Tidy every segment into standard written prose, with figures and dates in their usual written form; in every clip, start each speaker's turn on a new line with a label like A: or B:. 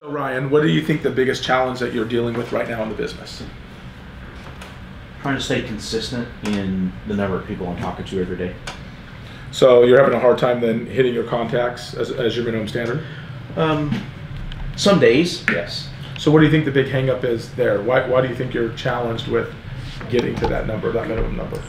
A: So Ryan, what do you think the biggest challenge that you're dealing with right now in the business?
B: Trying to stay consistent in the number of people I'm talking to every day.
A: So you're having a hard time then hitting your contacts as your minimum standard?
B: Some days, yes.
A: So what do you think the big hang up is there? Why do you think you're challenged with getting to that number, that minimum number?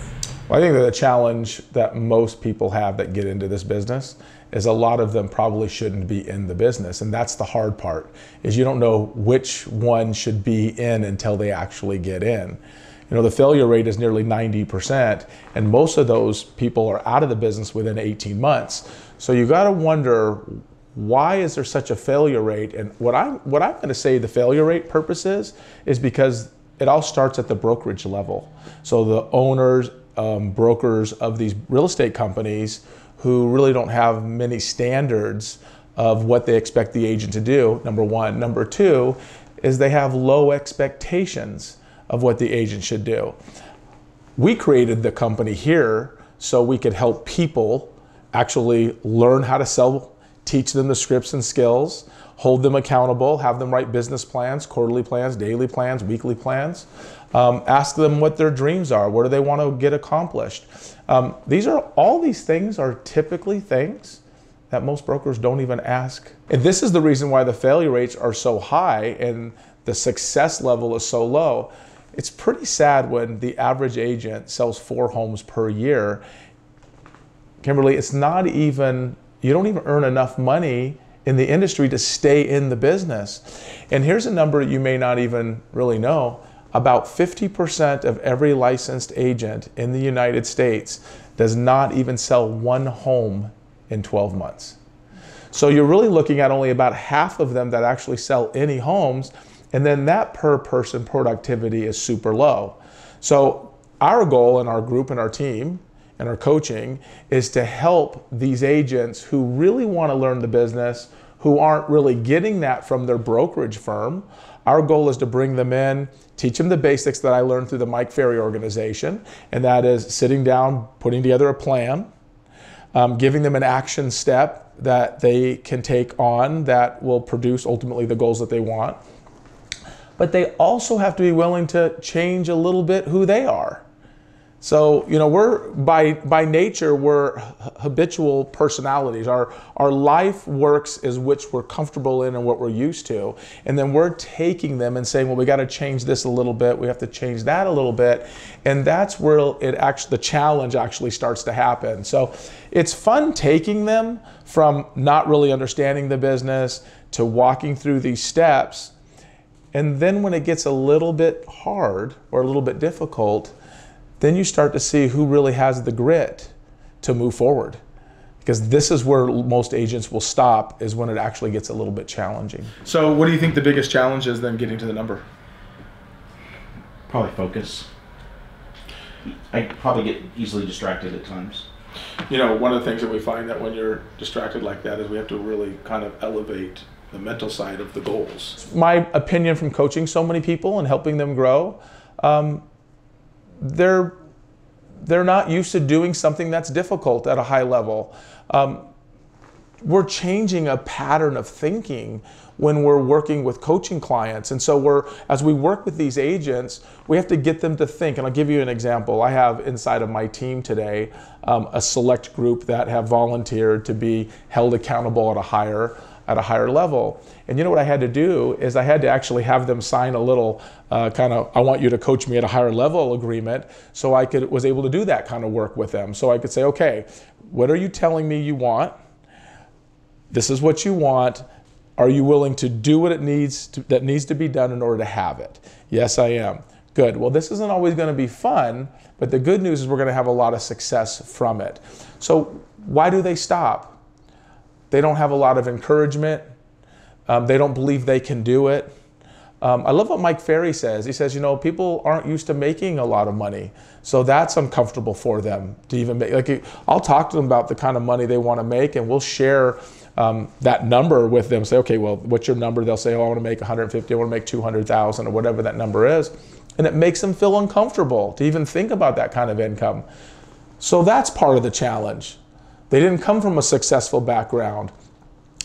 C: Well, I think that the challenge that most people have that get into this business is a lot of them probably shouldn't be in the business. And that's the hard part, is you don't know which one should be in until they actually get in. You know, the failure rate is nearly 90%, and most of those people are out of the business within 18 months. So you got to wonder, why is there such a failure rate? And what I'm going to say the failure rate purpose is because it all starts at the brokerage level. So the owners, brokers of these real estate companies who really don't have many standards of what they expect the agent to do, number one. Number two is they have low expectations of what the agent should do. We created the company here so we could help people actually learn how to sell, teach them the scripts and skills, hold them accountable, have them write business plans, quarterly plans, daily plans, weekly plans, ask them what their dreams are, what do they want to get accomplished. All these things are typically things that most brokers don't even ask. And this is the reason why the failure rates are so high and the success level is so low. It's pretty sad when the average agent sells 4 homes per year. Kimberly, it's not even, you don't even earn enough money in the industry to stay in the business. And here's a number you may not even really know. About 50% of every licensed agent in the United States does not even sell 1 home in 12 months. So you're really looking at only about half of them that actually sell any homes, and then that per person productivity is super low. So our goal in our group and our team and our coaching is to help these agents who really want to learn the business, who aren't really getting that from their brokerage firm. Our goal is to bring them in, teach them the basics that I learned through the Mike Ferry organization, and that is sitting down, putting together a plan, giving them an action step that they can take on that will produce ultimately the goals that they want. But they also have to be willing to change a little bit who they are. So, you know, we're by nature, we're habitual personalities. Our life works is which we're comfortable in and what we're used to. And then we're taking them and saying, well, we got to change this a little bit. We have to change that a little bit. And that's where the challenge actually starts to happen. So it's fun taking them from not really understanding the business to walking through these steps. And then when it gets a little bit hard or a little bit difficult, then you start to see who really has the grit to move forward. Because this is where most agents will stop, is when it actually gets a little bit challenging.
A: So what do you think the biggest challenge is then getting to the number?
B: Probably focus. I probably get easily distracted at times.
A: You know, one of the things that we find that when you're distracted like that is we have to really kind of elevate the mental side of the goals.
C: My opinion from coaching so many people and helping them grow, they're not used to doing something that's difficult at a high level. We're changing a pattern of thinking when we're working with coaching clients. And so as we work with these agents, we have to get them to think. And I'll give you an example. I have inside of my team today a select group that have volunteered to be held accountable at a higher level. And you know what I had to do is I had to actually have them sign a little kind of, I want you to coach me at a higher level agreement, so I was able to do that kind of work with them. So I could say, okay, what are you telling me you want? This is what you want. Are you willing to do what that needs to be done in order to have it? Yes, I am. Good. Well, this isn't always going to be fun, but the good news is we're going to have a lot of success from it. So why do they stop? They don't have a lot of encouragement. They don't believe they can do it. I love what Mike Ferry says. He says, you know, people aren't used to making a lot of money. So that's uncomfortable for them to even make. Like, I'll talk to them about the kind of money they want to make, and we'll share that number with them. Say, okay, well, what's your number? They'll say, oh, I want to make 150, I want to make 200,000, or whatever that number is. And it makes them feel uncomfortable to even think about that kind of income. So that's part of the challenge. They didn't come from a successful background.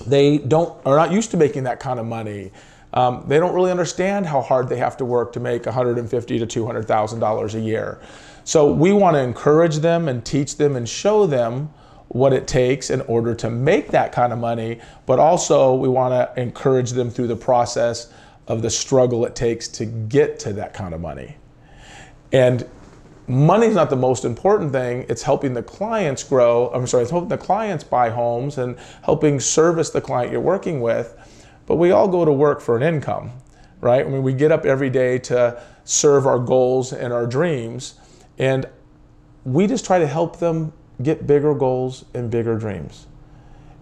C: they are not used to making that kind of money. They don't really understand how hard they have to work to make $150,000 to $200,000 a year. So we want to encourage them and teach them and show them what it takes in order to make that kind of money, but also we want to encourage them through the process of the struggle it takes to get to that kind of money. And money's not the most important thing. It's helping the clients grow. It's helping the clients buy homes and helping service the client you're working with. But we all go to work for an income, right? I mean, we get up every day to serve our goals and our dreams, and we just try to help them get bigger goals and bigger dreams.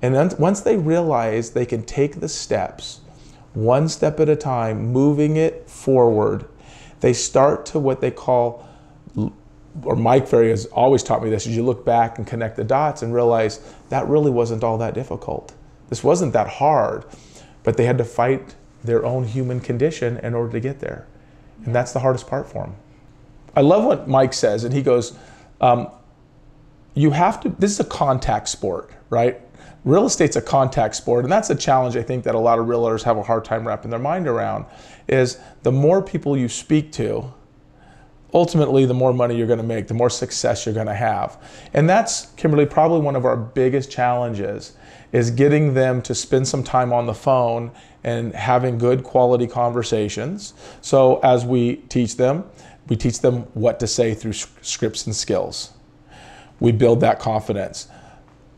C: And then once they realize they can take the steps, one step at a time, moving it forward, they start to what they call, or Mike Ferry has always taught me this, is you look back and connect the dots and realize that really wasn't all that difficult. This wasn't that hard, but they had to fight their own human condition in order to get there. And that's the hardest part for them. I love what Mike says, and he goes, you have to, this is a contact sport, right? Real estate's a contact sport, and that's a challenge I think that a lot of realtors have a hard time wrapping their mind around, is the more people you speak to, ultimately the more money you're gonna make, the more success you're gonna have. And that's, Kimberly, probably one of our biggest challenges, is getting them to spend some time on the phone and having good quality conversations. So as we teach them what to say through scripts and skills. We build that confidence.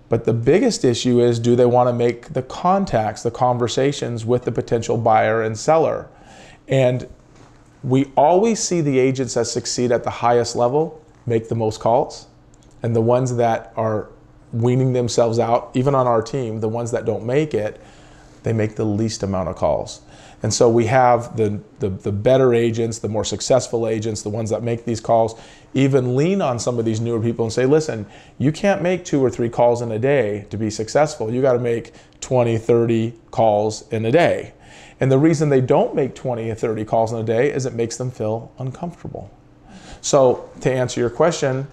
C: But the biggest issue is, do they want to make the contacts, the conversations with the potential buyer and seller? And we always see the agents that succeed at the highest level make the most calls, and the ones that are weaning themselves out, even on our team, the ones that don't make it, they make the least amount of calls. And so we have the better agents, the more successful agents, the ones that make these calls, even lean on some of these newer people and say, listen, you can't make 2 or 3 calls in a day to be successful. You got to make 20, 30 calls in a day. And the reason they don't make 20 or 30 calls in a day is it makes them feel uncomfortable. So to answer your question,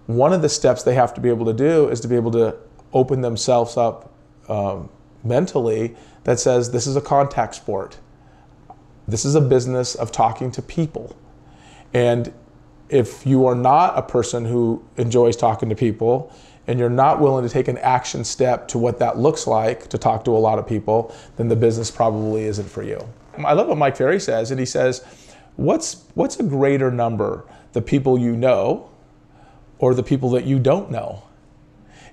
C: one of the steps they have to be able to do is to be able to open themselves up mentally that says, this is a contact sport. This is a business of talking to people. And if you are not a person who enjoys talking to people, and you're not willing to take an action step to what that looks like to talk to a lot of people, then the business probably isn't for you. I love what Mike Ferry says, and he says, what's a greater number, the people you know or the people that you don't know?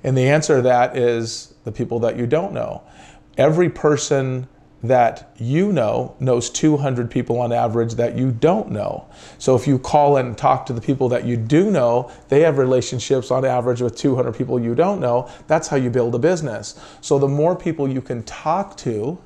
C: And the answer to that is the people that you don't know. Every person that you know knows 200 people on average that you don't know. So if you call and talk to the people that you do know, they have relationships on average with 200 people you don't know. That's how you build a business. So the more people you can talk to,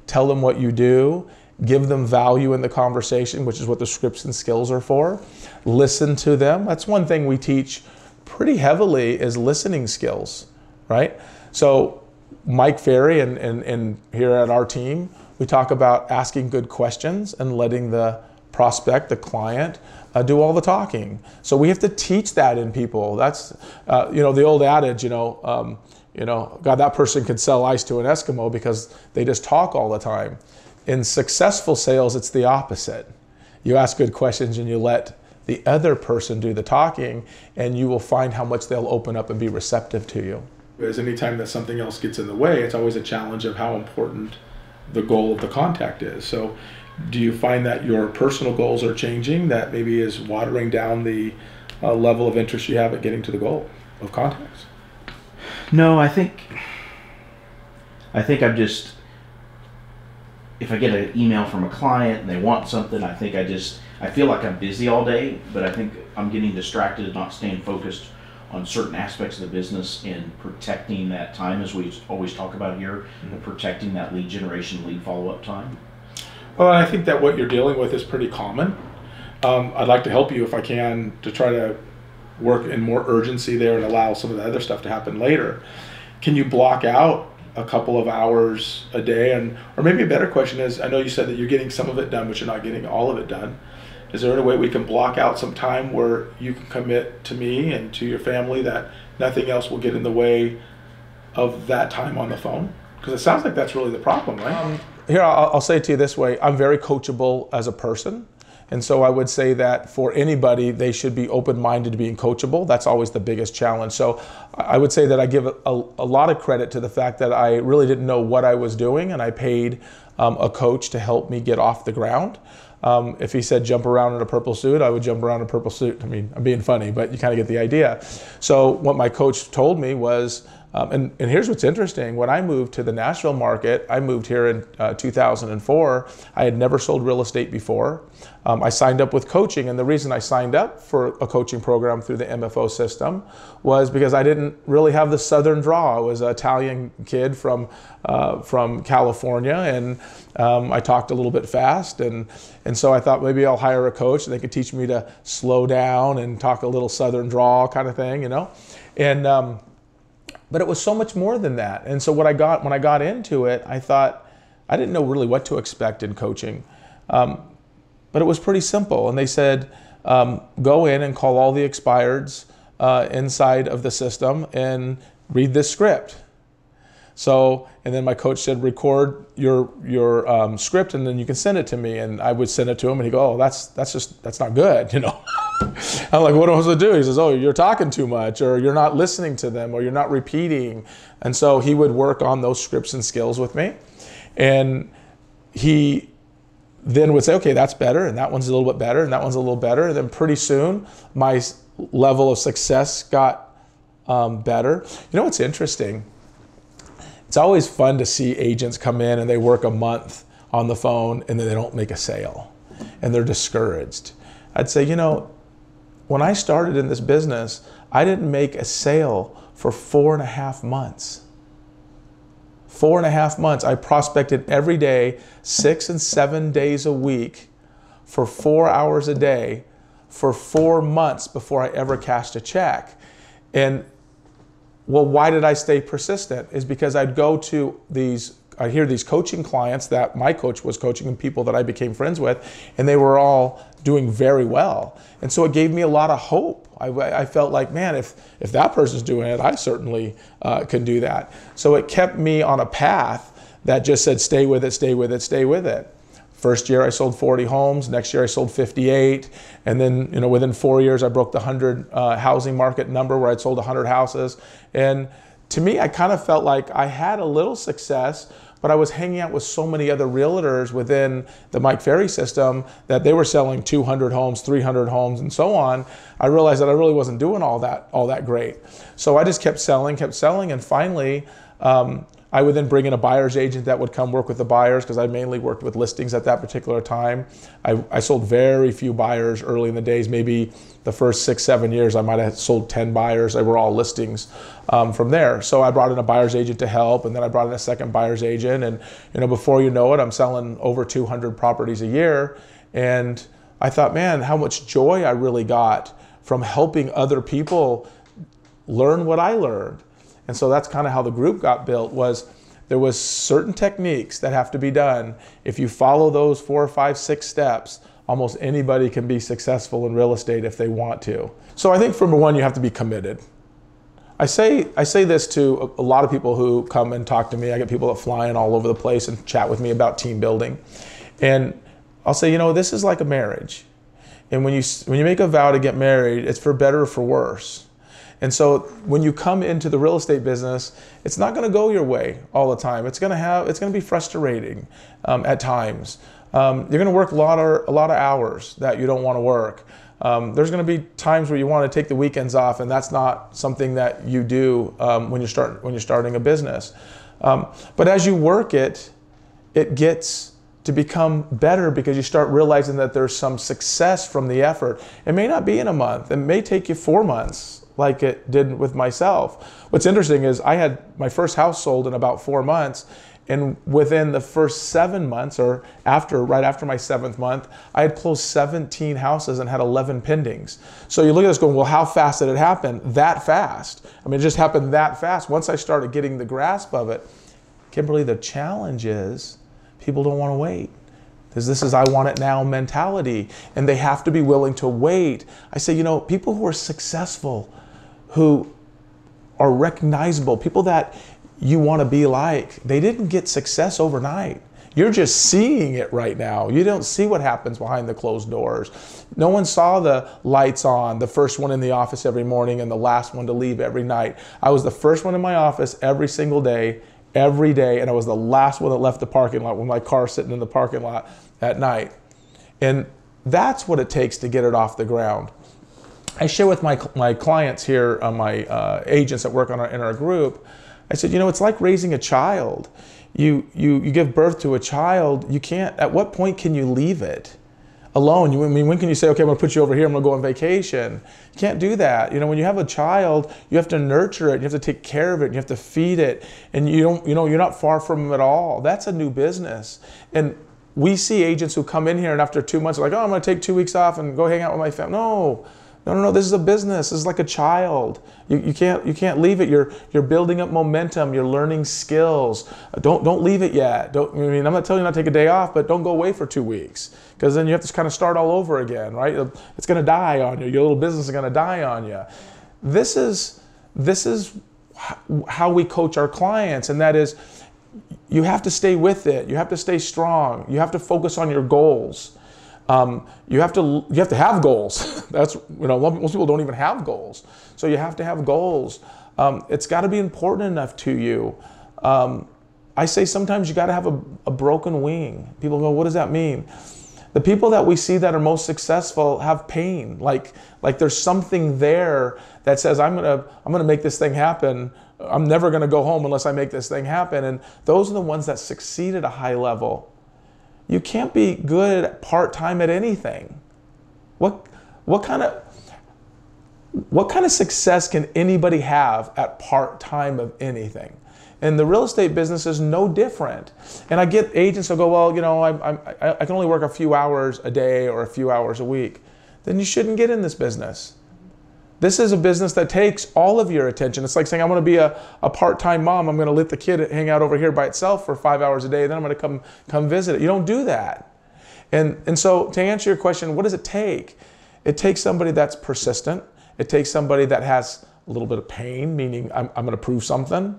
C: tell them what you do, give them value in the conversation, which is what the scripts and skills are for. Listen to them. That's one thing we teach pretty heavily, is listening skills, right? So Mike Ferry and here at our team, we talk about asking good questions and letting the prospect, the client, do all the talking. So we have to teach that in people. That's, the old adage, God, that person could sell ice to an Eskimo because they just talk all the time. In successful sales, it's the opposite. You ask good questions and you let the other person do the talking, and you will find how much they'll open up and be receptive to you.
A: Because anytime that something else gets in the way, it's always a challenge of how important the goal of the contact is. So do you find that your personal goals are changing, that maybe is watering down the level of interest you have at getting to the goal of contacts?
B: No, I think I'm just, if I get an email from a client and they want something, I feel like I'm busy all day, but I think I'm getting distracted and not staying focused on certain aspects of the business and protecting that time, as we always talk about here, and protecting that lead generation, lead follow-up time.
A: Well, I think that what you're dealing with is pretty common. I'd like to help you if I can to try to work in more urgency there and allow some of the other stuff to happen later. Can you block out a couple of hours a day? Or maybe a better question is, I know you said that you're getting some of it done, but you're not getting all of it done. Is there any way we can block out some time where you can commit to me and to your family that nothing else will get in the way of that time on the phone? Because it sounds like that's really the problem, right?
C: Here, I'll say it to you this way. I'm very coachable as a person. And so I would say that for anybody, they should be open-minded to being coachable. That's always the biggest challenge. So I would say that I give a lot of credit to the fact that I really didn't know what I was doing, and I paid a coach to help me get off the ground. If he said jump around in a purple suit, I would jump around in a purple suit. I mean, I'm being funny, but you kind of get the idea. So what my coach told me was, and here's what's interesting. When I moved to the Nashville market, I moved here in 2004. I had never sold real estate before. I signed up with coaching, and the reason I signed up for a coaching program through the MFO system was because I didn't really have the Southern draw. I was an Italian kid from California, and I talked a little bit fast, and so I thought maybe I'll hire a coach and they could teach me to slow down and talk a little Southern drawl kind of thing, you know, and but it was so much more than that. And so when I got into it, I thought I didn't know really what to expect in coaching. But it was pretty simple. And they said, go in and call all the expireds inside of the system and read this script. So, and then my coach said, record your script and then you can send it to me. And I would send it to him and he'd go, oh, that's not good, you know. I'm like, what am I supposed to do? He says, oh, you're talking too much, or you're not listening to them, or you're not repeating. And so he would work on those scripts and skills with me. And he then would say, okay, that's better, and that one's a little bit better, and that one's a little better. And then pretty soon, my level of success got better. You know what's interesting? It's always fun to see agents come in and they work a month on the phone and then they don't make a sale and they're discouraged. I'd say, you know, when I started in this business, I didn't make a sale for 4.5 months. 4.5 months. I prospected every day, 6 and 7 days a week for 4 hours a day for 4 months before I ever cashed a check. And well, why did I stay persistent? Is because I'd hear these coaching clients that my coach was coaching and people that I became friends with, and they were all doing very well. And so it gave me a lot of hope. I felt like, man, if that person's doing it, I certainly can do that. So it kept me on a path that just said, stay with it, stay with it, stay with it. First year I sold 40 homes, next year I sold 58, and then within 4 years I broke the 100 housing market number where I'd sold 100 houses. And to me, I kind of felt like I had a little success, but I was hanging out with so many other realtors within the Mike Ferry system that they were selling 200 homes, 300 homes, and so on. I realized that I really wasn't doing all that great. So I just kept selling, and finally, I would then bring in a buyer's agent that would come work with the buyers because I mainly worked with listings at that particular time. I sold very few buyers early in the days. Maybe the first 6-7 years I might have sold 10 buyers. They were all listings from there. So I brought in a buyer's agent to help, and then I brought in a second buyer's agent, and before you know it, I'm selling over 200 properties a year. And I thought, man, how much joy I really got from helping other people learn what I learned. And so that's kind of how the group got built. There was certain techniques that have to be done. If you follow those 4, 5, 6 steps, almost anybody can be successful in real estate if they want to. So I think for one, you have to be committed. I say this to a lot of people who come and talk to me. I get people that fly in all over the place and chat with me about team building. And I'll say, this is like a marriage. And when you make a vow to get married, it's for better or for worse. And so when you come into the real estate business, it's not going to go your way all the time. It's going to be frustrating at times. You're going to work a lot of hours that you don't want to work. There's going to be times where you want to take the weekends off, and that's not something that you do when you're starting a business. But as you work it gets to become better because you start realizing that there's some success from the effort. It may not be in a month. It may take you 4 right like it did with myself. What's interesting is I had my first house sold in about 4 months, and within the first 7 months, or right after my 7th month, I had closed 17 houses and had 11 pendings. So you look at this going, well, how fast did it happen? That fast. I mean, it just happened that fast. Once I started getting the grasp of it, Kimberly, the challenge is people don't want to wait. Because this is I want it now mentality, and they have to be willing to wait. I say, people who are successful, who are recognizable, people that you want to be like. They didn't get success overnight. You're just seeing it right now. You don't see what happens behind the closed doors. No one saw the lights on, the first one in the office every morning and the last one to leave every night. I was the first one in my office every single day, every day, and I was the last one that left the parking lot with my car sitting in the parking lot at night. And that's what it takes to get it off the ground. I share with my clients here, my agents that work in our group, I said, you know, it's like raising a child. You give birth to a child, you can't, at what point can you leave it alone? I mean, when can you say, okay, I'm gonna put you over here, I'm gonna go on vacation? You can't do that. You know, when you have a child, you have to nurture it, you have to take care of it, you have to feed it, and you're not far from them at all. That's a new business. And we see agents who come in here and after 2 months are like, oh, I'm gonna take 2 weeks off and go hang out with my family. No, this is a business. This is like a child. You can't leave it. You're building up momentum. You're learning skills. Don't leave it yet. I'm not telling you not to take a day off, but don't go away for 2 weeks, because then you have to kind of start all over again, right? It's going to die on you. Your little business is going to die on you. This is how we coach our clients, and that is, you have to stay with it. You have to stay strong. You have to focus on your goals. You have to have goals. That's, most people don't even have goals. So you have to have goals. It's got to be important enough to you. I say sometimes you got to have a broken wing. People go, what does that mean? The people that we see that are most successful have pain. Like there's something there that says, I'm gonna make this thing happen. I'm never gonna go home unless I make this thing happen. And those are the ones that succeed at a high level. You can't be good part-time at anything. What kind of success can anybody have at part-time of anything? And the real estate business is no different. And I get agents who go, well, I can only work a few hours a day or a few hours a week. Then you shouldn't get in this business. This is a business that takes all of your attention. It's like saying, I'm going to be a part-time mom. I'm going to let the kid hang out over here by itself for 5 hours a day, then I'm going to come visit it. You don't do that. And so to answer your question, what does it take? It takes somebody that's persistent. It takes somebody that has a little bit of pain, meaning I'm going to prove something,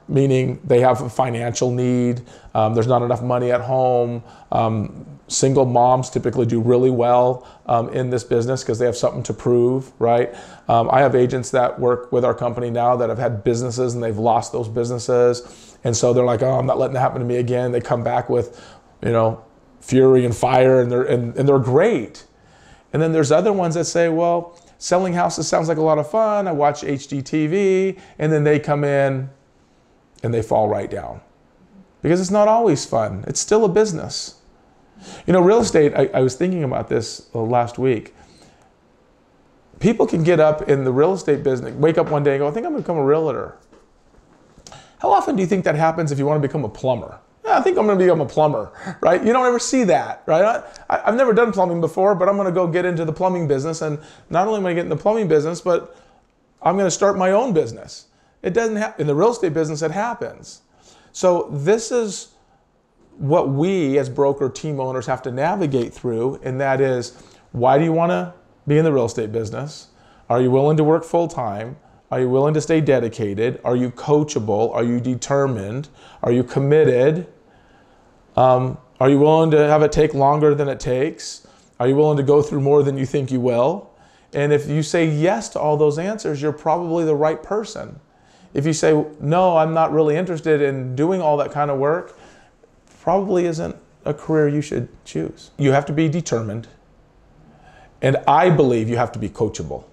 C: meaning they have a financial need, there's not enough money at home. Single moms typically do really well in this business because they have something to prove, right? I have agents that work with our company now that have had businesses and they've lost those businesses. And so they're like, oh, I'm not letting that happen to me again. They come back with, fury and fire, and they're great. And then there's other ones that say, well, selling houses sounds like a lot of fun. I watch HGTV, and then they come in and they fall right down. Because it's not always fun. It's still a business. Real estate, I was thinking about this last week. People can get up in the real estate business, wake up one day and go, I think I'm going to become a realtor. How often do you think that happens if you want to become a plumber? Yeah, I think I'm going to become a plumber, right? You don't ever see that, right? I've never done plumbing before, but I'm going to go get into the plumbing business. And not only am I getting the plumbing business, but I'm going to start my own business. It doesn't happen. In the real estate business, it happens. So this is what we as broker team owners have to navigate through, and that is, why do you want to be in the real estate business? Are you willing to work full time? Are you willing to stay dedicated? Are you coachable? Are you determined? Are you committed? Are you willing to have it take longer than it takes? Are you willing to go through more than you think you will? And if you say yes to all those answers, you're probably the right person. If you say, no, I'm not really interested in doing all that kind of work, probably isn't a career you should choose. You have to be determined. And I believe you have to be coachable.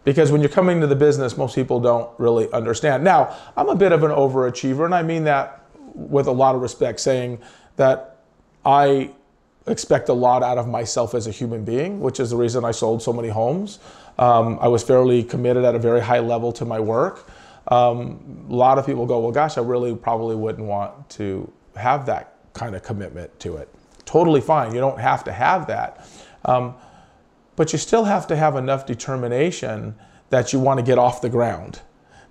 C: Because when you're coming to the business, most people don't really understand. Now, I'm a bit of an overachiever, and I mean that with a lot of respect, saying that I expect a lot out of myself as a human being, which is the reason I sold so many homes. I was fairly committed at a very high level to my work. A lot of people go, well, gosh, I really probably wouldn't want to have that kind of commitment to it. Totally fine. You don't have to have that. But you still have to have enough determination that you want to get off the ground,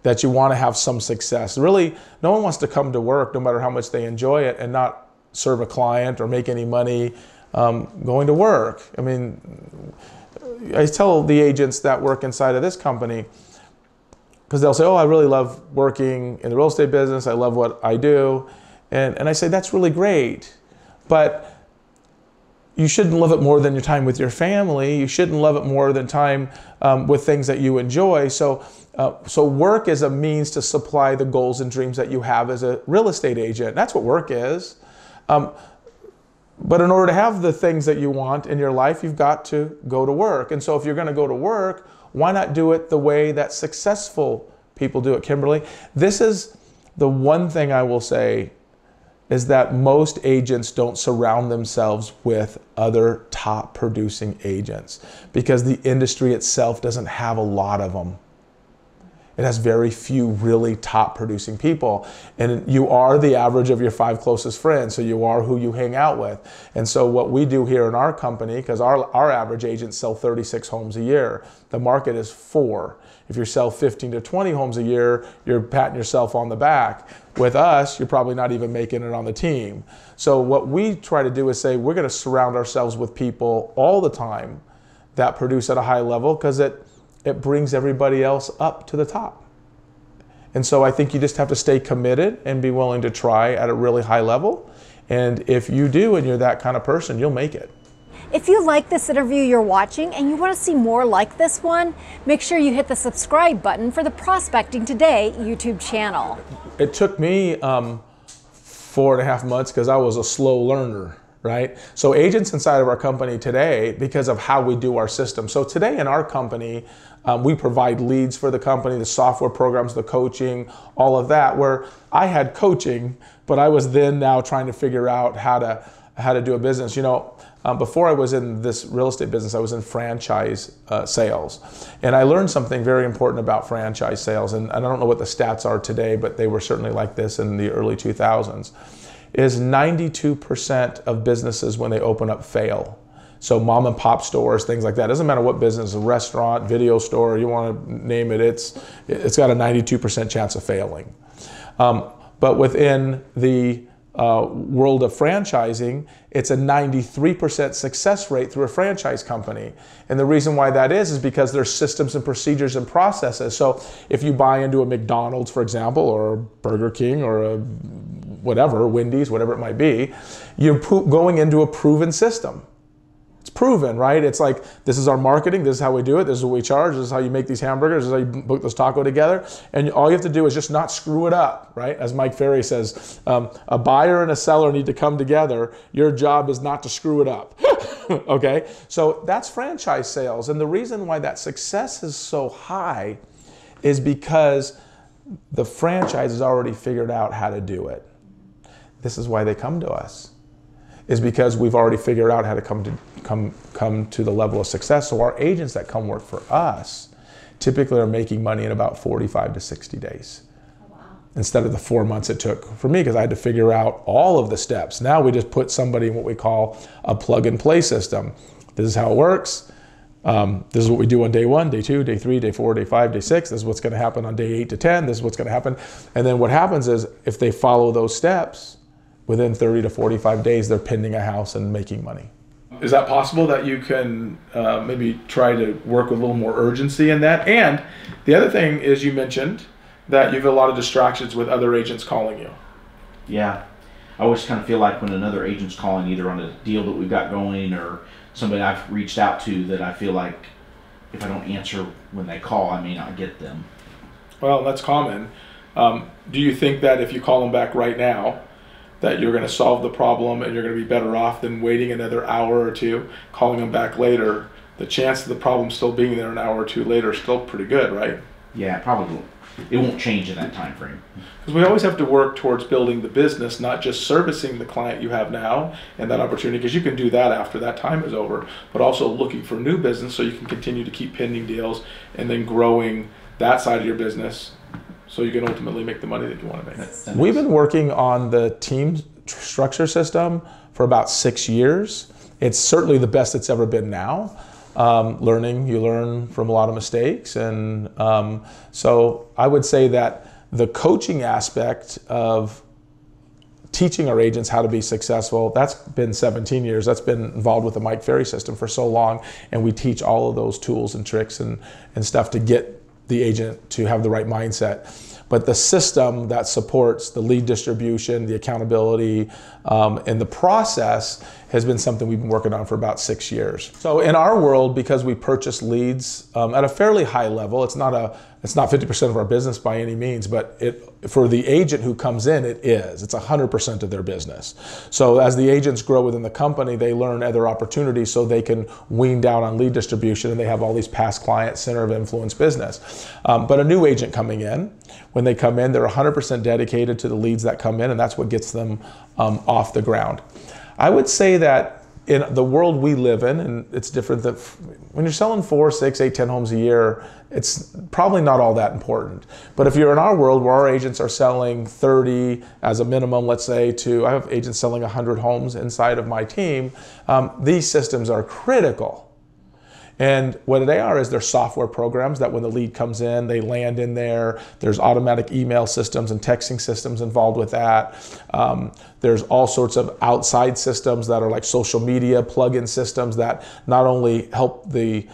C: that you want to have some success. Really, no one wants to come to work, no matter how much they enjoy it, and not serve a client or make any money going to work. I mean, I tell the agents that work inside of this company, because they'll say, oh, I really love working in the real estate business. I love what I do. And I say, that's really great. But you shouldn't love it more than your time with your family. You shouldn't love it more than time with things that you enjoy. So work is a means to supply the goals and dreams that you have as a real estate agent. That's what work is. But in order to have the things that you want in your life, you've got to go to work. And so if you're going to go to work, why not do it the way that successful people do it, Kimberly? This is the one thing I will say, is that most agents don't surround themselves with other top producing agents because the industry itself doesn't have a lot of them. It has very few really top producing people. And you are the average of your 5 closest friends, so you are who you hang out with. And so what we do here in our company, because our average agents sell 36 homes a year, the market is 4. If you sell 15 to 20 homes a year, you're patting yourself on the back. With us, you're probably not even making it on the team. So what we try to do is say, we're going to surround ourselves with people all the time that produce at a high level, because it brings everybody else up to the top. And so I think you just have to stay committed and be willing to try at a really high level. And if you do, and you're that kind of person, you'll make it.
D: If you like this interview you're watching and you want to see more like this one, make sure you hit the subscribe button for the Prospecting Today YouTube channel.
C: It took me 4.5 months because I was a slow learner, right? So agents inside of our company today, because of how we do our system. So today in our company, we provide leads for the company, the software programs, the coaching, all of that, where I had coaching, but I was then now trying to figure out how to do a business. You know, before I was in this real estate business, I was in franchise sales. And I learned something very important about franchise sales. And I don't know what the stats are today, but they were certainly like this in the early 2000s, is 92% of businesses when they open up fail. So mom and pop stores, things like that. Doesn't matter what business, a restaurant, video store, you want to name it, it's got a 92% chance of failing. But within the world of franchising, it's a 93% success rate through a franchise company. And the reason why that is because there's systems and procedures and processes. So if you buy into a McDonald's, for example, or a Burger King, or a whatever, Wendy's, whatever it might be, you're going into a proven system. It's proven, right? It's like, this is our marketing, this is how we do it, this is what we charge, this is how you make these hamburgers, this is how you put this taco together, and all you have to do is just not screw it up, right? As Mike Ferry says, a buyer and a seller need to come together. Your job is not to screw it up, okay? So that's franchise sales, and the reason why that success is so high is because the franchise has already figured out how to do it. This is why they come to us, is because we've already figured out how to come to the level of success. So our agents that come work for us typically are making money in about 45 to 60 days. Oh, wow. Instead of the 4 months it took for me, because I had to figure out all of the steps. Now we just put somebody in what we call a plug and play system. This is how it works. This is what we do on day 1, day 2, day 3, day 4, day 5, day 6. This is what's going to happen on day 8 to 10. This is what's going to happen. And then what happens is, if they follow those steps, within 30 to 45 days, they're pending a house and making money.
A: Is that possible that you can maybe try to work with a little more urgency in that? And the other thing is, you mentioned that you have a lot of distractions with other agents calling you.
B: Yeah. I always kind of feel like when another agent's calling, either on a deal that we've got going or somebody I've reached out to, that I feel like if I don't answer when they call, I may not get them.
A: Well, that's common. Do you think that if you call them back right now, that you're going to solve the problem and you're going to be better off than waiting another hour or two, calling them back later? The chance of the problem still being there an hour or two later is still pretty good, right?
B: Yeah, probably. It won't change in that time frame.
A: Because we always have to work towards building the business, not just servicing the client you have now and that opportunity, because you can do that after that time is over, but also looking for new business so you can continue to keep pending deals and then growing that side of your business, so you can ultimately make the money that you want to make.
C: We've been working on the team structure system for about 6 years. It's certainly the best it's ever been now. You learn from a lot of mistakes. And so I would say that the coaching aspect of teaching our agents how to be successful, that's been 17 years. That's been involved with the Mike Ferry system for so long. And we teach all of those tools and tricks and stuff to get the agent to have the right mindset. But the system that supports the lead distribution, the accountability, and the process has been something we've been working on for about 6 years. So in our world, because we purchase leads at a fairly high level, it's not 50% of our business by any means, but for the agent who comes in, it is. It's 100% of their business. So as the agents grow within the company, they learn other opportunities so they can wean down on lead distribution, and they have all these past client center of influence business. But a new agent coming in, when they come in, they're 100% dedicated to the leads that come in, and that's what gets them off the ground. I would say that in the world we live in, and it's different, that when you're selling 4, 6, 8, 10 homes a year, it's probably not all that important. But if you're in our world where our agents are selling 30 as a minimum, let's say, I have agents selling 100 homes inside of my team, these systems are critical. And what they are is they're software programs that when the lead comes in, they land in there. There's automatic email systems and texting systems involved with that. There's all sorts of outside systems that are like social media plug-in systems that not only help the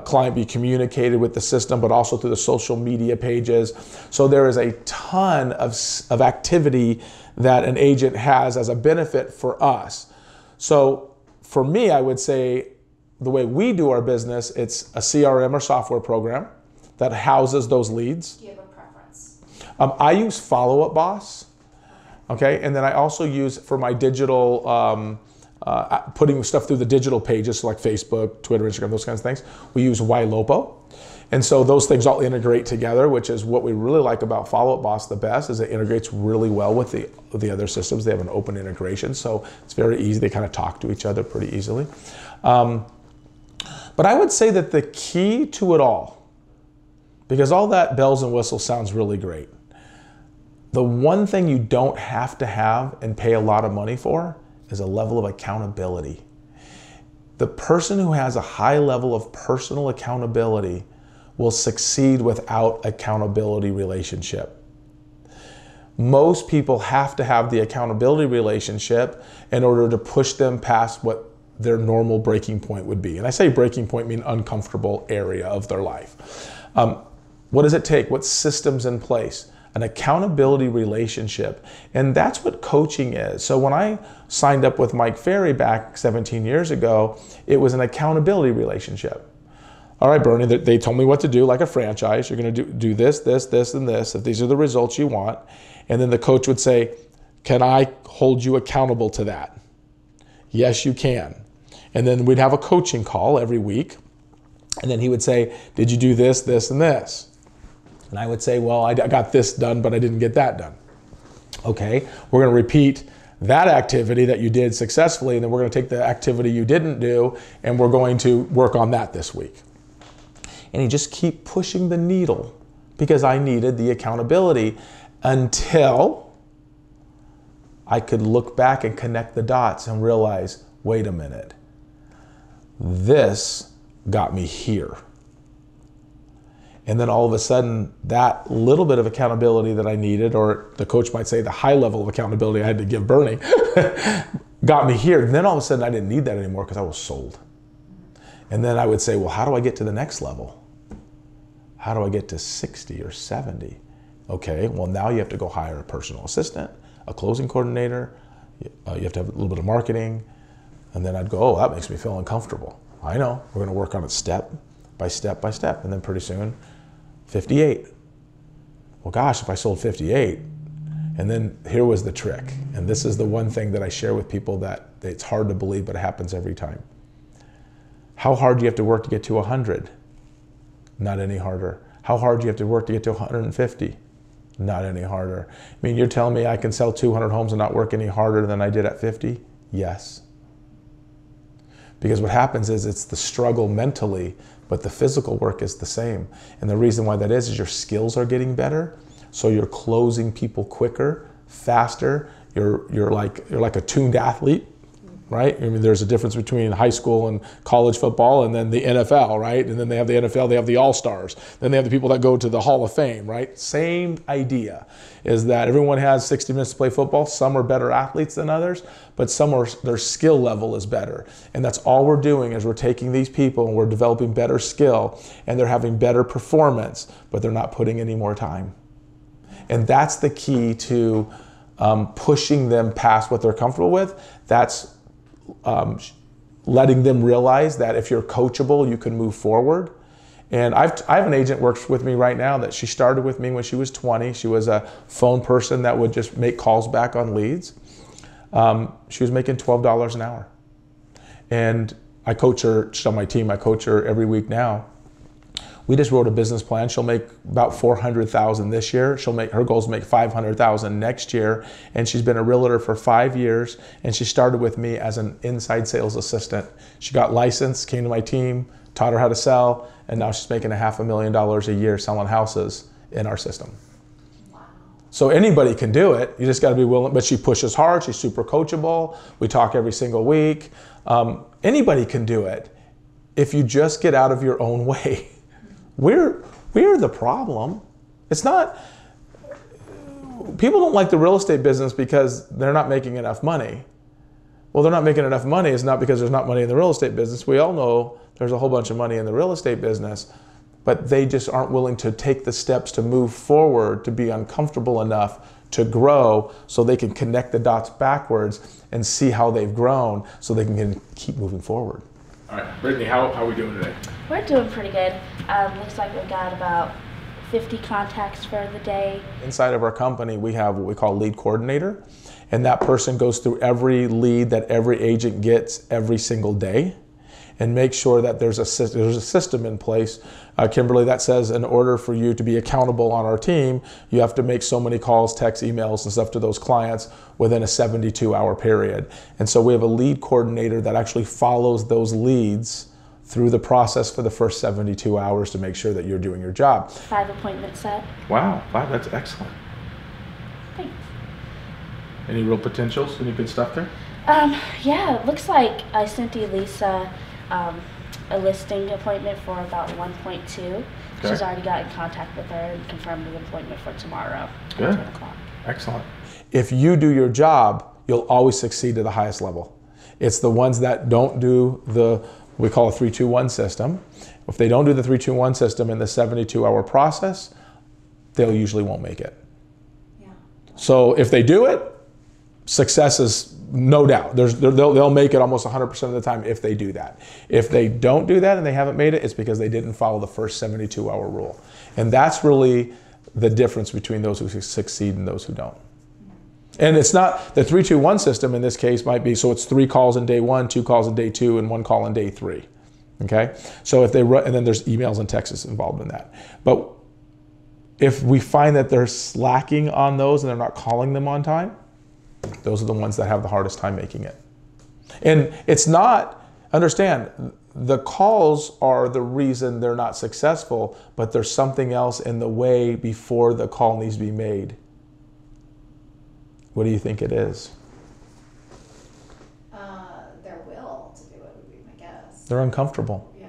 C: client be communicated with the system, but also through the social media pages. So there is a ton of activity that an agent has as a benefit for us. So for me, I would say, the way we do our business, it's a CRM or software program that houses those leads.
D: Do you have a preference?
C: I use Follow-Up Boss, okay? And then I also use, for my digital, putting stuff through the digital pages, so like Facebook, Twitter, Instagram, those kinds of things, we use Ylopo. And so those things all integrate together, which is what we really like about Follow-Up Boss the best, is it integrates really well with the other systems. They have an open integration, so it's very easy. They kind of talk to each other pretty easily. But I would say that the key to it all, because all that bells and whistles sounds really great, the one thing you don't have to have and pay a lot of money for is a level of accountability. The person who has a high level of personal accountability will succeed without accountability relationship. Most people have to have the accountability relationship in order to push them past what their normal breaking point would be. And I say breaking point, mean uncomfortable area of their life. What does it take? What systems in place? An accountability relationship. And that's what coaching is. So when I signed up with Mike Ferry back 17 years ago, it was an accountability relationship. All right, Bernie, they told me what to do, like a franchise. You're going to do this, this, this, and this, if these are the results you want. And then the coach would say, can I hold you accountable to that? Yes, you can. And then we'd have a coaching call every week. And then he would say, did you do this, this, and this? And I would say, well, I got this done, but I didn't get that done. Okay, we're going to repeat that activity that you did successfully, and then we're going to take the activity you didn't do, and we're going to work on that this week. And he just keep pushing the needle because I needed the accountability until I could look back and connect the dots and realize, wait a minute, this got me here. And then all of a sudden, that little bit of accountability that I needed, or the coach might say the high level of accountability I had to give Bernie, got me here. And then all of a sudden, I didn't need that anymore because I was sold. And then I would say, well, how do I get to the next level? How do I get to 60 or 70? Okay, well, now you have to go hire a personal assistant, a closing coordinator. You have to have a little bit of marketing. And then I'd go, oh, that makes me feel uncomfortable. I know, we're going to work on it step by step by step. And then pretty soon, 58. Well, gosh, if I sold 58, and then here was the trick. And this is the one thing that I share with people that it's hard to believe, but it happens every time. How hard do you have to work to get to 100? Not any harder. How hard do you have to work to get to 150? Not any harder. I mean, you're telling me I can sell 200 homes and not work any harder than I did at 50? Yes. Because what happens is it's the struggle mentally, but the physical work is the same. And the reason why that is your skills are getting better. So you're closing people quicker, faster. You're like a tuned athlete. right? I mean, there's a difference between high school and college football and then the NFL, right? And then they have the NFL, they have the All-Stars. Then they have the people that go to the Hall of Fame, right? Same idea is that everyone has 60 minutes to play football. Some are better athletes than others, but some are, their skill level is better. And that's all we're doing is we're taking these people and we're developing better skill and they're having better performance, but they're not putting any more time. And that's the key to pushing them past what they're comfortable with. That's letting them realize that if you're coachable, you can move forward. And I have an agent works with me right now that she started with me when she was 20. She was a phone person that would just make calls back on leads. She was making $12 an hour. And I coach her, she's on my team, I coach her every week now. We just wrote a business plan. She'll make about $400,000 this year. Her goal is to make $500,000 next year. And she's been a realtor for 5 years. And she started with me as an inside sales assistant. She got licensed, came to my team, taught her how to sell, and now she's making $500,000 a year selling houses in our system. Wow. So anybody can do it. You just got to be willing. But she pushes hard. She's super coachable. We talk every single week. Anybody can do it if you just get out of your own way. We're the problem. It's not, people don't like the real estate business because they're not making enough money. Well, they're not making enough money. It's not because there's not money in the real estate business. We all know there's a whole bunch of money in the real estate business, but they just aren't willing to take the steps to move forward, to be uncomfortable enough to grow so they can connect the dots backwards and see how they've grown so they can keep moving forward.
A: All right, Brittany, how are we doing today?
E: We're doing pretty good. Looks like we got about 50 contacts for the day.
C: Inside of our company, we have what we call lead coordinator, and that person goes through every lead that every agent gets every single day and make sure that there's a system in place. Kimberly, that says in order for you to be accountable on our team, you have to make so many calls, texts, emails, and stuff to those clients within a 72-hour period. And so we have a lead coordinator that actually follows those leads through the process for the first 72 hours to make sure that you're doing your job.
E: 5 appointments set.
A: Wow, 5, that's excellent.
E: Thanks.
A: Any real potentials? Any good stuff there?
E: Yeah, it looks like I sent Elisa a listing appointment for about 1.2. Okay. She's already got in contact with her and confirmed an appointment for tomorrow.
A: Good.
E: At 10 o'clock.
A: Excellent.
C: If you do your job, you'll always succeed at the highest level. It's the ones that don't do the, we call a 3-2-1 system. If they don't do the 3-2-1 system in the 72-hour process, they usually won't make it. Yeah. So if they do it, success is no doubt. They'll make it almost 100% of the time if they do that. If they don't do that and they haven't made it, it's because they didn't follow the first 72-hour rule. And that's really the difference between those who succeed and those who don't. And it's not, the 3-2-1 system in this case might be, so it's 3 calls in day 1, 2 calls in day 2, and 1 call in day 3. Okay? So if they run, and then there's emails and texts involved in that. But if we find that they're slacking on those and they're not calling them on time, those are the ones that have the hardest time making it. And it's not, understand, the calls are the reason they're not successful, but there's something else in the way before the call needs to be made. What do you think it is?
F: Their will to do it would be my guess.
C: They're uncomfortable.
F: Yeah.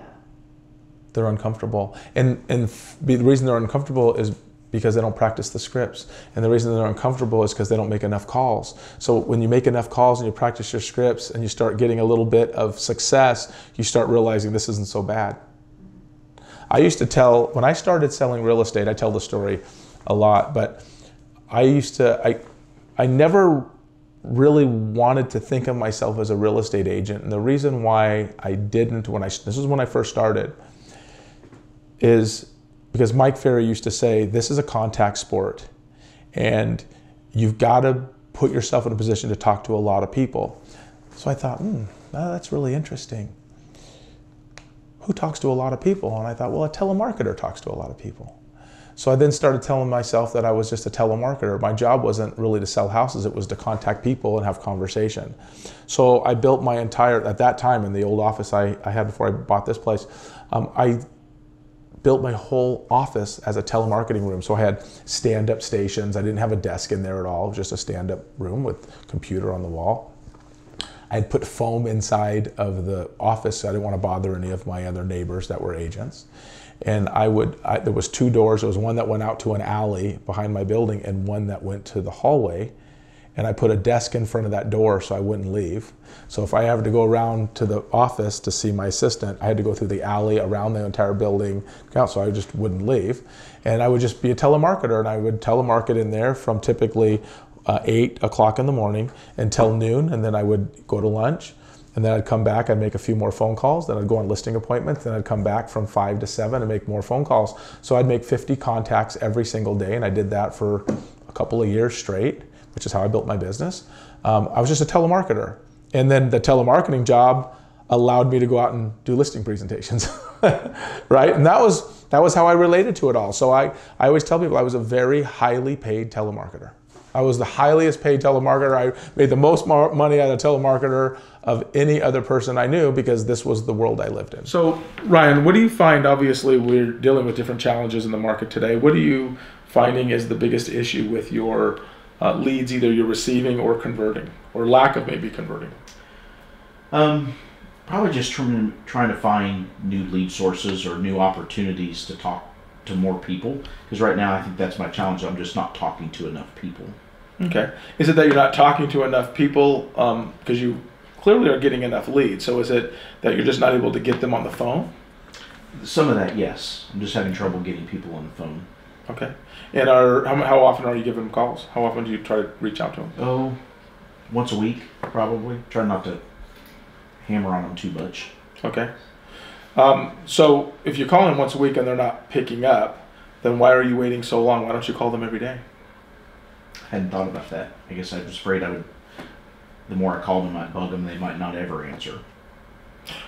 C: They're uncomfortable. And the reason they're uncomfortable is because they don't practice the scripts. And the reason they're uncomfortable is because they don't make enough calls. So when you make enough calls and you practice your scripts and you start getting a little bit of success, you start realizing this isn't so bad. I used to tell, when I started selling real estate, I tell the story a lot, but I never really wanted to think of myself as a real estate agent. And the reason why I didn't, this was when I first started, is because Mike Ferry used to say, this is a contact sport and you've got to put yourself in a position to talk to a lot of people. So I thought, that's really interesting. Who talks to a lot of people? And I thought, well, a telemarketer talks to a lot of people. So I then started telling myself that I was just a telemarketer. My job wasn't really to sell houses, it was to contact people and have conversation. So I built my entire, at that time in the old office I had before I bought this place, I built my whole office as a telemarketing room. So I had stand-up stations. I didn't have a desk in there at all. It was just a stand-up room with a computer on the wall. I had put foam inside of the office, so I didn't want to bother any of my other neighbors that were agents. And there was 2 doors. There was one that went out to an alley behind my building and one that went to the hallway. And I put a desk in front of that door so I wouldn't leave. So if I had to go around to the office to see my assistant, I had to go through the alley around the entire building, so I just wouldn't leave. And I would just be a telemarketer, and I would telemarket in there from typically 8 o'clock in the morning until noon, and then I would go to lunch, and then I'd come back, I'd make a few more phone calls, then I'd go on listing appointments, then I'd come back from 5 to 7 and make more phone calls. So I'd make 50 contacts every single day, and I did that for a couple of years straight, which is how I built my business. I was just a telemarketer. And then the telemarketing job allowed me to go out and do listing presentations, right? And that was how I related to it all. So I always tell people I was a very highly paid telemarketer. I was the highest paid telemarketer. I made the most money out of a telemarketer of any other person I knew because this was the world I lived in.
A: So Ryan, what do you find? Obviously, we're dealing with different challenges in the market today. What are you finding is the biggest issue with your leads, either you're receiving or converting, or lack of maybe converting?
B: Probably just trying to find new lead sources or new opportunities to talk to more people. Because right now I think that's my challenge. I'm just not talking to enough people. Okay.
A: Is it that you're not talking to enough people because you clearly are getting enough leads? So is it that you're just not able to get them on the phone?
B: Some of that, yes. I'm just having trouble getting people on the phone.
A: Okay. And how often are you giving them calls? How often do you try to reach out to them?
B: Oh, once a week, probably. Try not to hammer on them too much.
A: Okay. So if you're calling once a week and they're not picking up, then why are you waiting so long? Why don't you call them every day?
B: I hadn't thought about that. I guess I was afraid the more I called them, I might bug them, they might not ever answer.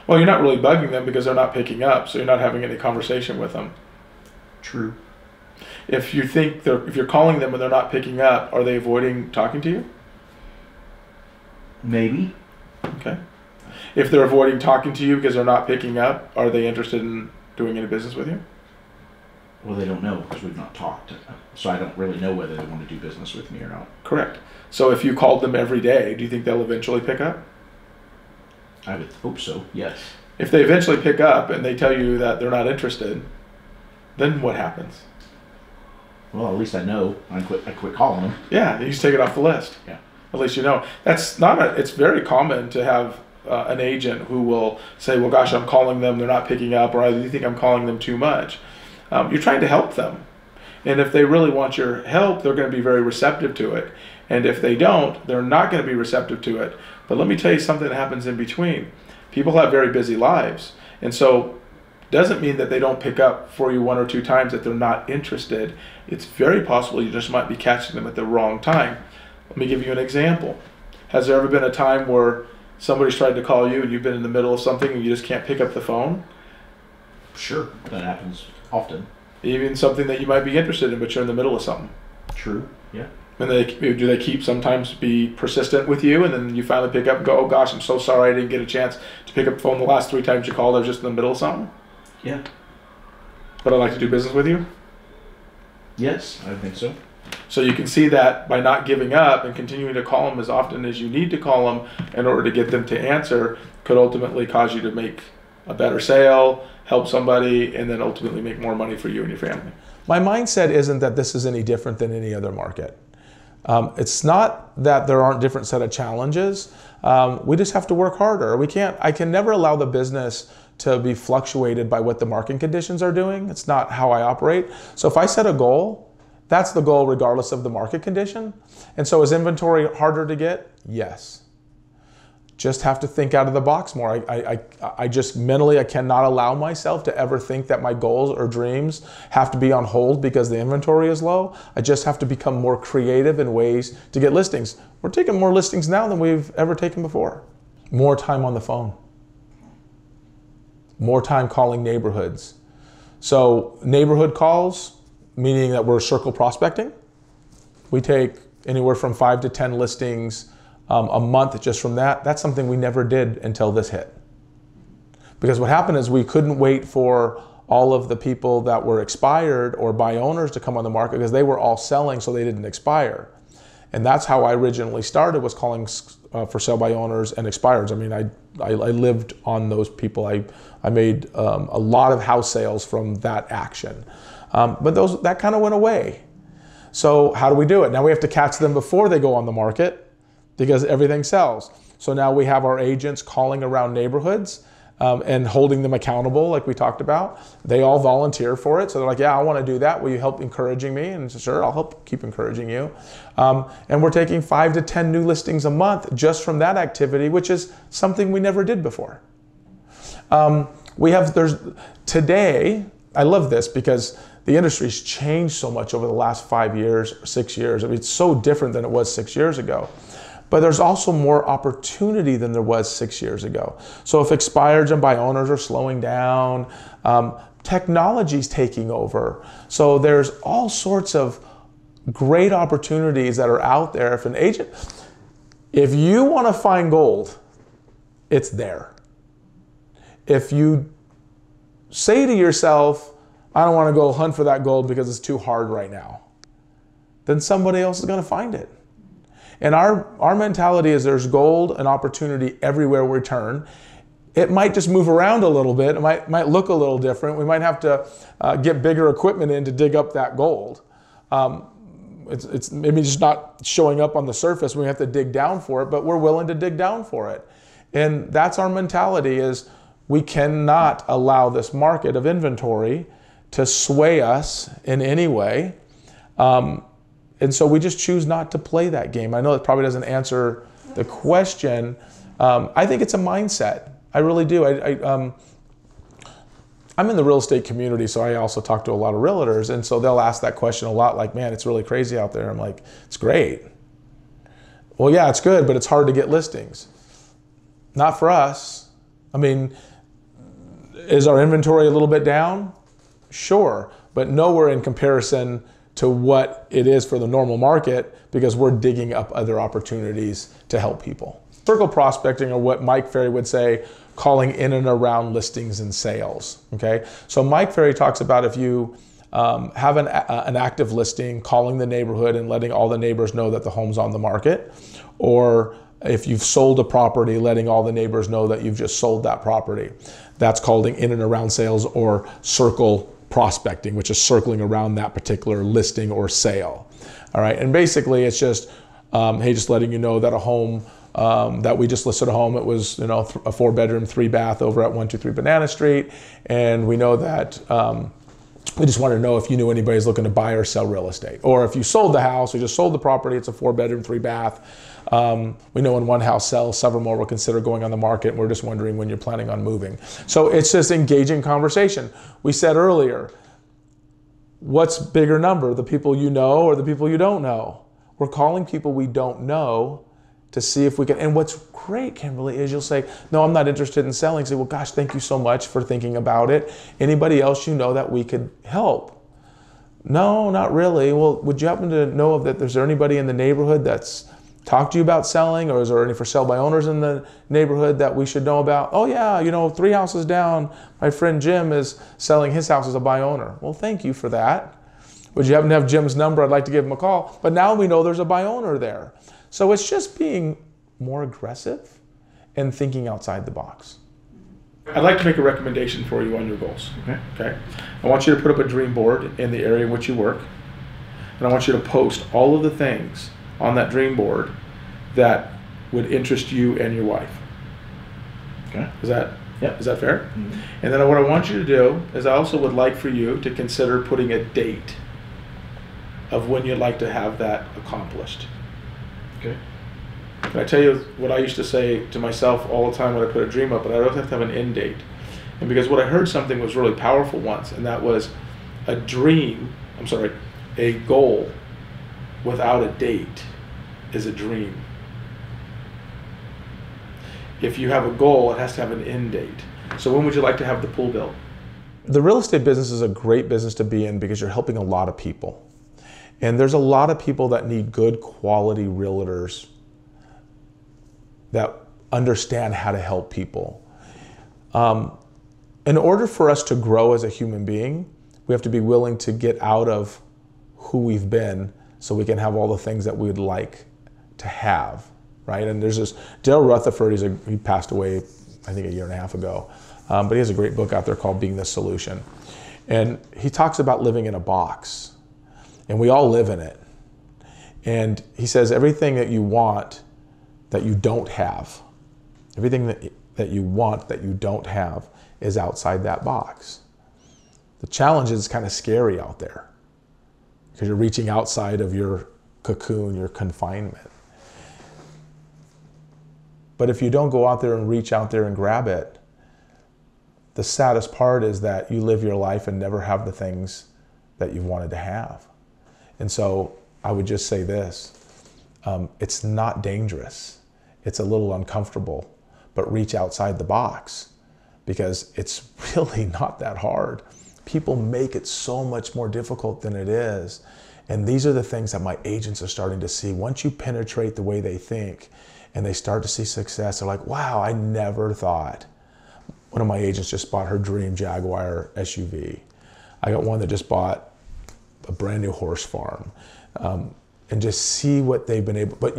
A: Well, you're not really bugging them because they're not picking up, so you're not having any conversation with them.
B: True.
A: If you're calling them and they're not picking up, are they avoiding talking to you?
B: Maybe.
A: Okay. If they're avoiding talking to you because they're not picking up, are they interested in doing any business with you?
B: Well, they don't know because we've not talked. So I don't really know whether they want to do business with me or not.
A: Correct. So if you called them every day, do you think they'll eventually pick up?
B: I would hope so, yes.
A: If they eventually pick up and they tell you that they're not interested, then what happens?
B: Well, at least I know. I quit calling them.
A: Yeah, you just take it off the list.
B: Yeah.
A: At least you know. It's very common to have an agent who will say, well, gosh, I'm calling them, they're not picking up, or I think I'm calling them too much. You're trying to help them. And if they really want your help, they're going to be very receptive to it. And if they don't, they're not going to be receptive to it. But let me tell you something that happens in between. People have very busy lives. And so doesn't mean that they don't pick up for you 1 or 2 times that they're not interested. It's very possible you just might be catching them at the wrong time. Let me give you an example. Has there ever been a time where somebody's tried to call you and you've been in the middle of something and you just can't pick up the phone?
B: Sure, that happens often.
A: Even something that you might be interested in, but you're in the middle of something.
B: True, yeah.
A: And do they sometimes be persistent with you, and then you finally pick up and go, oh gosh, I'm so sorry I didn't get a chance to pick up the phone the last 3 times you called, I was just in the middle of something?
B: Yeah.
A: But I'd like to do business with you?
B: Yes, I think so.
A: So you can see that by not giving up and continuing to call them as often as you need to call them in order to get them to answer could ultimately cause you to make a better sale, help somebody, and then ultimately make more money for you and your family.
C: My mindset isn't that this is any different than any other market. It's not that there aren't different set of challenges. We just have to work harder. I can never allow the business to be fluctuated by what the market conditions are doing. It's not how I operate. So if I set a goal, that's the goal regardless of the market condition. And so is inventory harder to get? Yes. Just have to think out of the box more. I just mentally, I cannot allow myself to ever think that my goals or dreams have to be on hold because the inventory is low. I just have to become more creative in ways to get listings. We're taking more listings now than we've ever taken before. More time on the phone. More time calling neighborhoods. So neighborhood calls, meaning that we're circle prospecting. We take anywhere from 5 to 10 listings a month just from that. That's something we never did until this hit. Because what happened is we couldn't wait for all of the people that were expired or by owners to come on the market because they were all selling so they didn't expire. And that's how I originally started, was calling for sale by owners and expireds. I mean, I lived on those people. I made a lot of house sales from that action. But that kind of went away. So how do we do it? Now we have to catch them before they go on the market, because everything sells. So now we have our agents calling around neighborhoods and holding them accountable, like we talked about. They all volunteer for it. So they're like, yeah, I want to do that. Will you help encouraging me? And sure, I'll help keep encouraging you. And we're taking 5 to 10 new listings a month just from that activity, which is something we never did before. Today, I love this because the industry's changed so much over the last 5 years, 6 years. I mean, it's so different than it was 6 years ago. But there's also more opportunity than there was 6 years ago. So if expireds and by owners are slowing down, technology's taking over. So there's all sorts of great opportunities that are out there. If you want to find gold, it's there. If you say to yourself, I don't want to go hunt for that gold because it's too hard right now, then somebody else is going to find it. And our mentality is there's gold and opportunity everywhere we turn. It might just move around a little bit. It might look a little different. We might have to get bigger equipment in to dig up that gold. It's maybe just not showing up on the surface. We have to dig down for it, but we're willing to dig down for it. And that's our mentality, is we cannot allow this market of inventory to sway us in any way. And so we just choose not to play that game. I know it probably doesn't answer the question. I think it's a mindset. I really do. I'm in the real estate community, so I also talk to a lot of realtors, and so they'll ask that question a lot, like, man, it's really crazy out there. I'm like, it's great. Well, yeah, it's good, but it's hard to get listings. Not for us. I mean, is our inventory a little bit down? Sure, but nowhere in comparison to what it is for the normal market, because we're digging up other opportunities to help people. Circle prospecting, or what Mike Ferry would say, calling in and around listings and sales, okay? So Mike Ferry talks about if you have an active listing, calling the neighborhood and letting all the neighbors know that the home's on the market, or if you've sold a property, letting all the neighbors know that you've just sold that property. That's called in and around sales, or circle prospecting, which is circling around that particular listing or sale. All right, and basically it's just, hey, just letting you know that a home that we just listed a home, it was, a 4-bedroom, 3-bath over at 123 Banana Street, and we know that we just want to know if you knew anybody's looking to buy or sell real estate, or if you sold the house or just sold the property, it's a 4-bedroom, 3-bath. We know when one house sells, several more will consider going on the market, and we're just wondering when you're planning on moving. So it's just engaging conversation. We said earlier, what's bigger number, the people you know or the people you don't know? We're calling people we don't know to see if we can. And what's great, Kimberly, is you'll say, no, I'm not interested in selling. Say, well, gosh, thank you so much for thinking about it. Anybody else you know that we could help? No, not really. Well, would you happen to know is there anybody in the neighborhood that's talked to you about selling, or is there any for sale by owners in the neighborhood that we should know about? Oh yeah, 3 houses down, my friend Jim is selling his house as a buy owner. Well, thank you for that. Would you happen to have Jim's number? I'd like to give him a call. But now we know there's a buy owner there. So it's just being more aggressive and thinking outside the box.
A: I'd like to make a recommendation for you on your goals. Okay. I want you to put up a dream board in the area in which you work, and I want you to post all of the things on that dream board that would interest you and your wife. Okay. Is that fair? Mm-hmm. And then what I want you to do is I also would like for you to consider putting a date of when you'd like to have that accomplished. Okay. Can I tell you what I used to say to myself all the time when I put a dream up, but I always have to have an end date. And because what I heard something was really powerful once, and that was a goal without a date is a dream. If you have a goal, it has to have an end date. So when would you like to have the pool built?
C: The real estate business is a great business to be in because you're helping a lot of people. And there's a lot of people that need good quality realtors that understand how to help people. In order for us to grow as a human being, we have to be willing to get out of who we've been so we can have all the things that we'd like to have, right? And there's this, Dale Rutherford, he passed away, I think, a year and a half ago, but he has a great book out there called Being the Solution. And he talks about living in a box, and we all live in it. And he says everything that you want that you don't have, everything that you want that you don't have is outside that box. The challenge is kind of scary out there because you're reaching outside of your cocoon, your confinement. But if you don't go out there and reach out there and grab it, the saddest part is that you live your life and never have the things that you wanted to have. And so I would just say this, it's not dangerous. It's a little uncomfortable, but reach outside the box because it's really not that hard. People make it so much more difficult than it is. And these are the things that my agents are starting to see. Once you penetrate the way they think and they start to see success, they're like, wow, I never thought. One of my agents just bought her dream Jaguar SUV. I got one that just bought a brand new horse farm. And just see what they've been able, but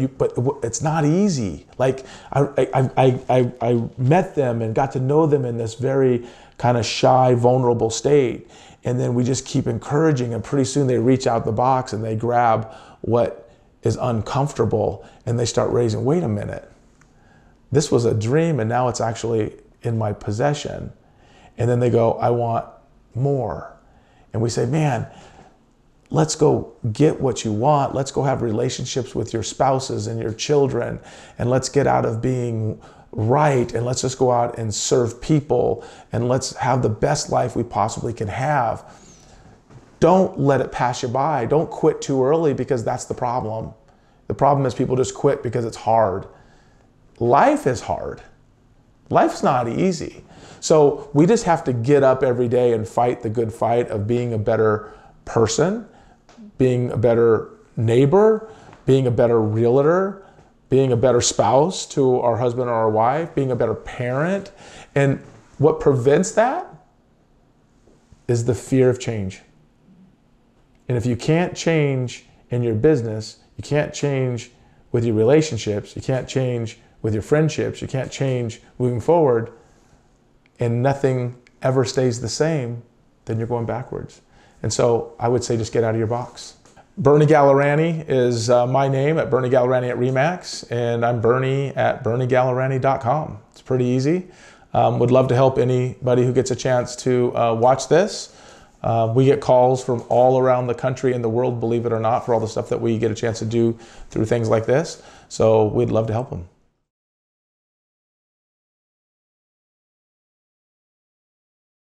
C: it's not easy. Like I met them and got to know them in this very kind of shy, vulnerable state. And then we just keep encouraging, and pretty soon they reach out the box and they grab what is uncomfortable and they start raising, wait a minute, this was a dream and now it's actually in my possession. And then they go, I want more. And we say, man, let's go get what you want. Let's go have relationships with your spouses and your children. And let's get out of being right. And let's just go out and serve people. And let's have the best life we possibly can have. Don't let it pass you by. Don't quit too early, because that's the problem. The problem is people just quit because it's hard. Life is hard. Life's not easy. So we just have to get up every day and fight the good fight of being a better person, being a better neighbor, being a better realtor, being a better spouse to our husband or our wife, being a better parent. And what prevents that is the fear of change. And if you can't change in your business, you can't change with your relationships, you can't change with your friendships, you can't change moving forward, and nothing ever stays the same, then you're going backwards. And so I would say just get out of your box. Bernie Gallerani is my name, at Bernie Gallerani at RE/MAX, and I'm Bernie at BernieGallerani.com. It's pretty easy. Would love to help anybody who gets a chance to watch this. We get calls from all around the country and the world, believe it or not, for all the stuff that we get a chance to do through things like this. So we'd love to help them.